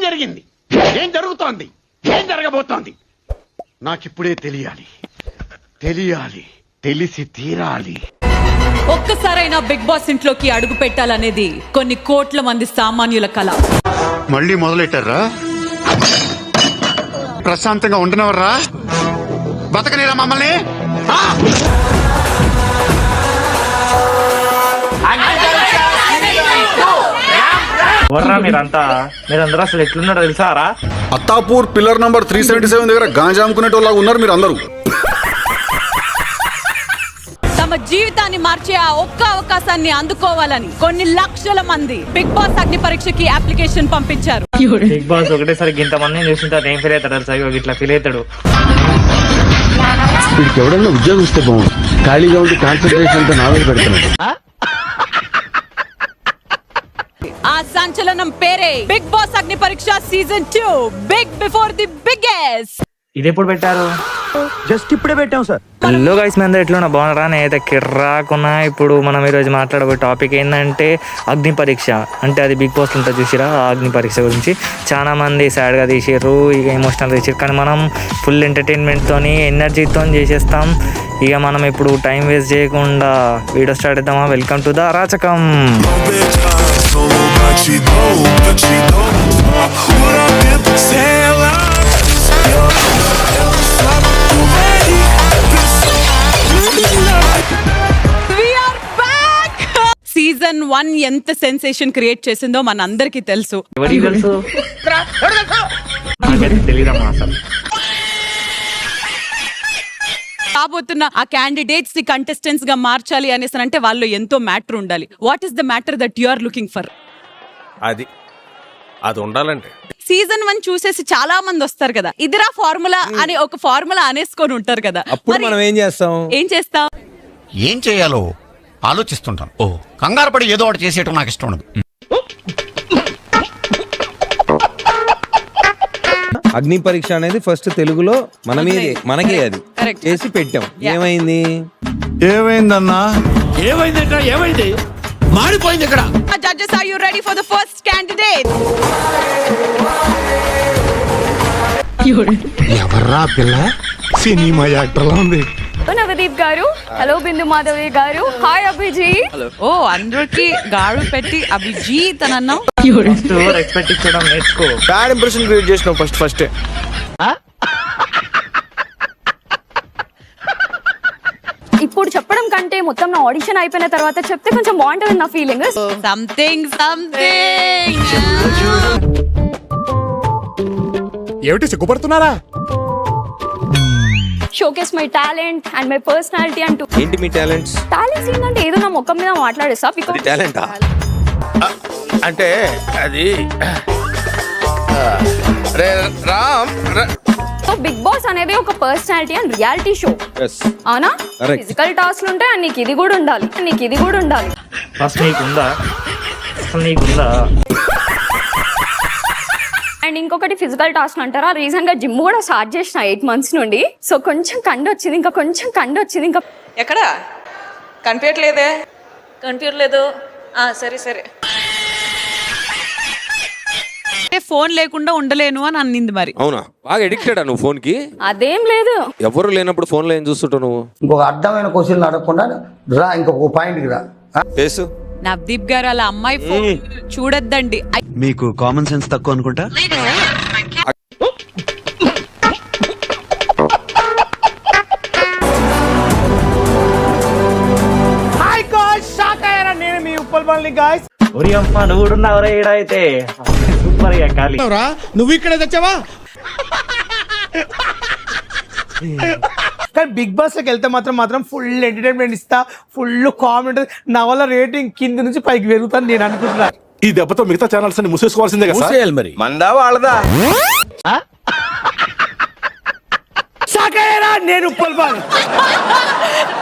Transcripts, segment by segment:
జరిగింది, ఏం జరుగుతోంది, ఏం జరగబోతోంది నాకిప్పుడే తెలియాలి. తెలిసి తీరాలి. ఒక్కసారైనా బిగ్ బాస్ ఇంట్లోకి అడుగు పెట్టాలనేది కొన్ని కోట్ల మంది సామాన్యుల కల. మళ్ళీ మొదలెట్టారా? ప్రశాంతంగా ఉండనవర్రా? బతకనేరా మమ్మల్ని? మీరందరూ అసలు ఎట్లున్నారో తెలుసారా? అత్తాపూర్ పిల్లర్ నంబర్ 377 దగ్గర గాంజా అమ్ముకునేటోళ్ళగా ఉన్నారు మీరు అందరూ. తమ జీవితాన్ని మార్చే ఆ ఒక్క అవకాశాన్ని అందుకోవాలని కొన్ని లక్షల మంది బిగ్ బాస్ అగ్ని పరీక్షకి అప్లికేషన్ పంపించారు. బిగ్ బాస్ ఒకటేసరికి ఇంతమంది చూసిన ఏం ఫీల్ అవుతాడు సార్? ఇట్లా ఫీల్ అవుతాడు. వీడికి ఎవడన్నా ఉద్యోగం ఇస్తే బాగుంది. ఖాళీగా ఉండి కాన్సన్ట్రేషన్ అంతా నా మీద పెడుతున్నాడు. ఆ సంచలనం పేరే big Boss Agni Pariksha season 2 big before the biggest. ఇది ఎప్పుడు పెట్టారు? జస్ట్ ఇప్పుడే పెట్టాం సార్. హలో గైస్, మీ అందరూ ఎట్లున్నా? బాగున్నారా? నేనైతే కిర్రాకున్నా. ఇప్పుడు మనం ఈరోజు మాట్లాడబోయే టాపిక్ ఏంటంటే అగ్ని పరీక్ష. అంటే అది బిగ్ బాస్ ఉంటుంది చూసిరా, ఆ అగ్ని పరీక్ష గురించి. చాలా మంది సాడ్గా తీసిర్రు, ఇక ఎమోషనల్ తీసిర్రు. కానీ మనం ఫుల్ ఎంటర్టైన్మెంట్తో ఎనర్జీతో చేసేస్తాం. ఇక మనం ఇప్పుడు టైం వేస్ట్ చేయకుండా వీడియో స్టార్ట్ చేద్దామా? వెల్కమ్ టు ద అరాచకం. సీజన్ 1 ఎంత సెన్సేషన్ క్రియేట్ చేసిందో మన అందరికి తెలుసు. ఎవరికి తెలుసు? తెలియదమ్మా అసలు. కాబోతున్న ఆ క్యాండిడేట్స్ ని కంటెస్టెంట్స్ గా మార్చాలి అనేసి అంటే వాళ్ళు ఎంతో మ్యాటర్ ఉండాలి. What is the matter that you are looking for? అది ఉండాలంటే సీజన్ 1 చూసేసి చాలా మంది వస్తారు కదా, ఇదిరా ఫార్ములా అని ఒక ఫార్ములా అనేసుకొని ఉంటారు కదా. అప్పుడు మనం ఏం చేస్తాం? ఏం చేయాలో ఆలోచిస్తుంటాను. కంగారు పడి ఏదో ఒకటి చేసేయటం నాకు ఇష్టం ఉండదు. అగ్ని పరీక్ష అనేది ఫస్ట్ తెలుగులో మనకే అది చేసి పెట్టాం. ఏమైందన్నా? ఏమైంది? మాడిపోయింది ఇక్కడ. Judges, are you ready for the first candidate? ఎవర్రా పిల్ల? సినిమా యాక్టర్లా ఉంది. నవదీప్ గారు, హలో బిందు మాధవి గారు, హాయ్ అభిజీ. ఓ, అందరికి గాడు పెట్టి అభిజీత్ అని అన్నావు. ఎక్స్పెక్ట్ ఇచ్చడం నేర్చుకో. బ్యాడ్ ఇంప్రెషన్ క్రియేట్ చేసినావు ఫస్ట్. ఇప్పుడు చెప్పడం కంటే మొత్తం నా ఆడిషన్ అయిపోయిన తర్వాత చెప్తే కొంచెం బాగుంటుంది నా ఫీలింగ్. సంథింగ్ ఏమిటి సిగ్గుపడుతున్నారా? Showcase my talent and my personality అంటూ. ఏంటి మీ టాలెంట్స్? టాలెంట్స్ ఏంటంటే ఏదో నా ముఖం మీద మాట్లాడేస్తా. టాలెంటా? అంటే అది బిగ్ బాస్ అనేది ఒక పర్సనాలిటీ అండ్ రియాలిటీ షో. అవునా? ఫిజికల్ టాస్క్లు ఉంటాయి అండ్ నీకు ఇది కూడా ఉండాలి. ఫస్ట్ నీకుందా? అండ్ ఇంకొకటి ఫిజికల్ టాస్క్ అంటారా, రీసెంట్ గా జిమ్ కూడా స్టార్ట్ చేసిన 8 months నుండి. సో కొంచెం కండ వచ్చింది, ఇంకా ఎక్కడ కనిపించట్లేదు. సరే ఫోన్ లేకుండా ఉండలేను అని అన్నింది. మరి అవునా? బాగా ఎడిక్టెడ్ నువ్వు ఫోన్ కి? అదేం లేదు. ఎవరు లేనప్పుడు ఫోన్ లో ఏం చూస్తుంటావు నువ్వు? ఇంకొక అర్థమైన క్వశ్చన్ అడగకుండా రా, ఇంకొక పాయింట్కి రా. నవదీప్ గారు అలా అమ్మాయి ఫోన్ చూడొద్దండి. మీకు కామన్ సెన్స్ తక్కువ అనుకుంటా. నేను మీ ఉప్పల్ బాల్ని గాయ్స్. ఒరి అమ్మ, నువ్వు ఉన్నావురా ఈడైతే. సూపర్ గా ఖాళీ. నువ్వు ఇక్కడే తెచ్చావా? కానీ బిగ్ బాస్ లోకి వెళ్తే మాత్రం ఫుల్ ఎంటర్టైన్మెంట్ ఇస్తా, ఫుల్ కామెడీ ఉంటుంది. నా వల్ల రేటింగ్ కింద నుంచి పైకి పెరుగుతాను నేను అనుకుంటున్నా. ఈ దెబ్బతో మిగతా ఛానల్స్ అన్ని మూసేసుకోవాల్సిందే కదా? మరి మందా వాళ్ళదా? నేను ఉప్పల్ బాల్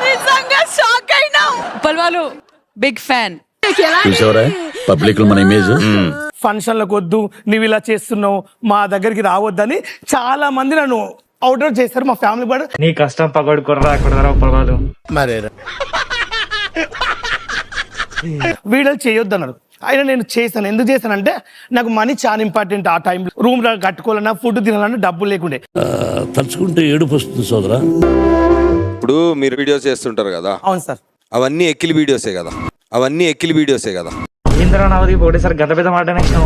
నిజంగా షాక్ అయినా. Uppal Balu big fan. Public లో మన ఇమేజ్ ఫంక్షన్లకు వద్దు, నువ్వు ఇలా చేస్తున్నావు, మా దగ్గరికి రావద్దని చాలా మంది నన్ను అవుట్డోర్ చేస్తారు. మా ఫ్యామిలీ కూడా నీ కష్టం పగడుకుర్రా అక్కడ పొలవాలు. వీడియోలు చేయొద్దు అన్నారు. అయినా నేను చేశాను. ఎందుకు చేశానంటే నాకు మనీ చాలా ఇంపార్టెంట్. ఆ టైంలో రూమ్ కట్టుకోవాలన్నా ఫుడ్ తినాలన్నా డబ్బులు లేకుండే. తలుచుకుంటే ఏడుపు వస్తుంది సోదరా. ఇప్పుడు మీరు వీడియోస్ చేస్తుంటారు కదా, అవును సార్. అవన్నీ ఎక్కిలి వీడియోసే కదా, అవన్నీ ఎక్కిలి వీడియోసే కదా. ఇంద్ర నవదీప్ ఒకటేసారి గత పెద్ద మాట నెక్స్ట్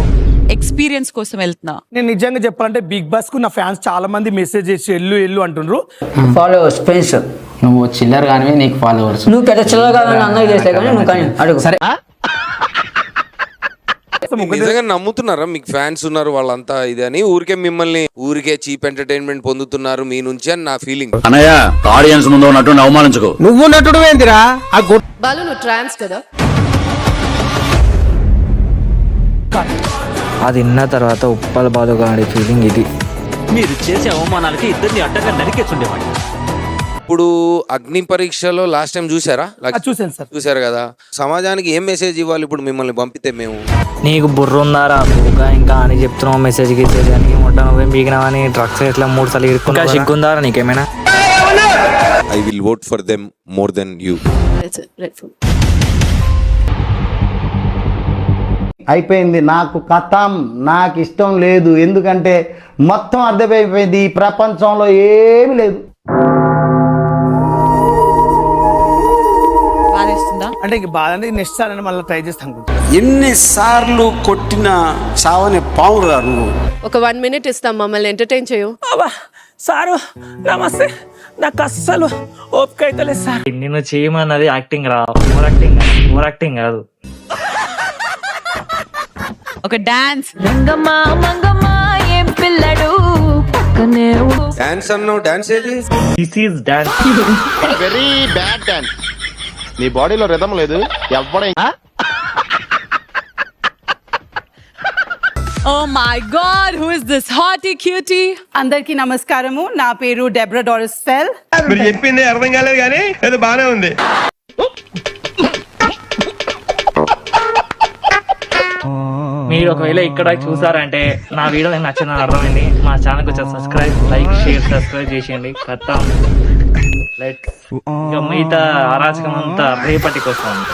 ఎక్స్పీరియన్స్ కోసం వెళ్తున్నా. నేను నిజంగా చెప్పాలంటే బిగ్ బాస్ కు నా ఫ్యాన్స్ చాలా మంది మెసేజ్ చేసి ఎల్లు అంటుండ్రు. ఫాలోవర్స్ పెన్స్ నువ్వు చిల్లర కానీ నీకు ఫాలోవర్స్ నువ్వు పెద్ద చిల్లర కాదని అందరికి చేసే కానీ నువ్వు కానీ అడుగు సరే. నిజంగా నమ్ముతున్నారా మీకు ఫ్యాన్స్ ఉన్నారు వాళ్ళంతా ఇది అని? ఊరికే చీప్ ఎంటర్టైన్మెంట్ పొందుతున్నారు మీ నుంచి అని నా ఫీలింగ్. అన్నయ్య ఆడియన్స్ ముందు ఉన్నట్టు అవమానించుకో. నువ్వు నటుడు ఏందిరా? బాలు నువ్వు ట్రాన్స్ కదా? అది విన్న తర్వాత ఉప్పల బాధగా ఆడే ఫీలింగ్ ఇది. మీరు చేసే అవమానాలకి ఇద్దరిని అడ్డగా నరికేస్తుండేవాడి. ఇప్పుడు అగ్ని పరీక్షలో లాస్ట్ టైం చూసారా? చూసాను సార్. చూసారు కదా. సమాజానికి ఏం మెసేజ్ ఇవ్వాలి ఇప్పుడు మిమ్మల్ని పంపితే? మేము నీకు బుర్ర ఉందారా ఇంకా అని చెప్తున్నావు మెసేజ్ గిసేజ్ అని మొట్ట నువ్వేం బీగినావని డ్రగ్స్ ఇట్లా 3 సార్లు ఇరుక్కున్నా సిగ్గుందారా నీకేమైనా? I will vote for them more than you. అయిపోయింది నాకు కథం. నాకు ఇష్టం లేదు, ఎందుకంటే మొత్తం అర్థమైపోయింది. ఈ ప్రపంచంలో ఏమి లేదు. బాధేస్తుందా? అంటే ఇంక బాధ అంటే నెక్స్ట్ సార్ అని మళ్ళీ ట్రై చేస్తాను అనుకుంటా. ఎన్నిసార్లు కొట్టిన చావని పావురా నువ్వు. ఒక 1 minute ఇస్తాం, మమ్మల్ని ఎంటర్టైన్ చేయు. సారు నమస్తే. నాకు అస్సలు ఓపిక అయితే లేదు సార్. నిన్ను చేయమన్నది యాక్టింగ్ రా, ఓవర్ యాక్టింగ్ కాదు. ఒక డాన్స్. డాన్స్ అన్నావు, డాన్స్ ఏది? This is dance. Very bad dance. నీ బాడీలో రిథం లేదు. ఎవడైనా Oh my God, who is this hottie cutie? అందరికి నమస్కారము. నా పేరు డెబ్రా డారిస్ ఫెల్. మీరు చెప్పింది అర్థం కాలేదు కానీ అది బానే ఉంది. మీరు ఒకవేళ ఇక్కడ చూసారంటే నా వీడియో మీకు నచ్చిందని అర్థమైంది. మా ఛానల్ కొంచెం సబ్స్క్రైబ్ చేసేయండి. ఇక మిగతా అరాచకం అంతా రేపటికి వస్తుంది.